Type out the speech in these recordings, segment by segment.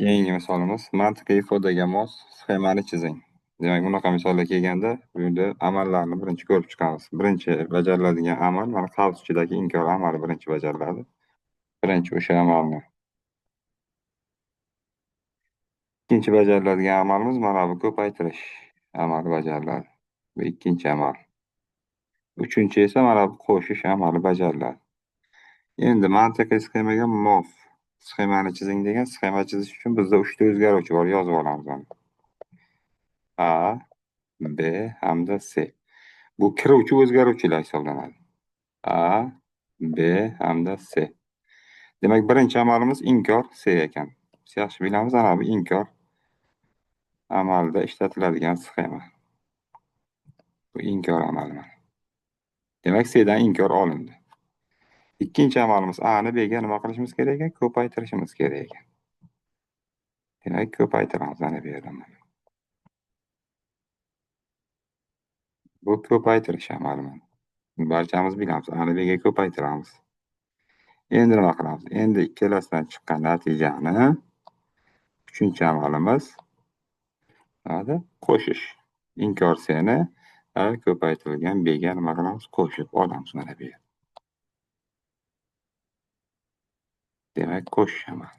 Keyingi misolimiz mantiqiy ifodaga mos sxemani chizing. Demak, bunaqa misollar kelganda bu yerda amallarni birinchi ko'rib chiqamiz. Birinchi bajariladigan amal mana qavs ichidagi inkor amali birinchi bajariladi. Birinchi o'sha amalni. Ikkinchi bajariladigan amalimiz mana bu ko'paytirish amali bajariladi. Bu ikkinchi amal. Uchinchi esa mana bu qo'shish amali bajariladi. Endi mantiqiy sxemaga mos sxemani chizing degan sxema chizish uchun bizda 3 ta o'zgaruvchi bor, yozib olamiz uni. A, B hamda C. Bu kiruvchi o'zgaruvchilar hisoblanadi. A, B hamda C. Demak, birinchi amalimiz inkor C ekan. Biz yaxshi bilamiz, ana bu inkor amalda ishlatiladigan sxema. Bu inkor amali. Demak, C'dan inkor olindi. Ikkinchi amalimiz A'ni Bga nima qilishimiz kerak ekan? Ko'paytirishimiz kerak ekan. Demak, ko'paytiramiz ana bu yerdan. Bu ko'paytirish amali. Barchamiz bilamiz, A'ni Bga ko'paytiramiz. Endi nima qilamiz? Endi ikkalasidan chiqqan natijani uchinchi amalimiz qo'shish. Inkor C'ni ko'paytirilgan Bga nima qilamiz? Qo'shib olamiz mana bu yerda. Demak, qo'shish amali.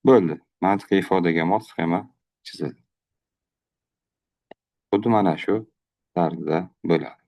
Bo'ldi. Mantiqiy ifodaga mos sxema chizildi. Xuddi mana shu tarzda bo'ladi.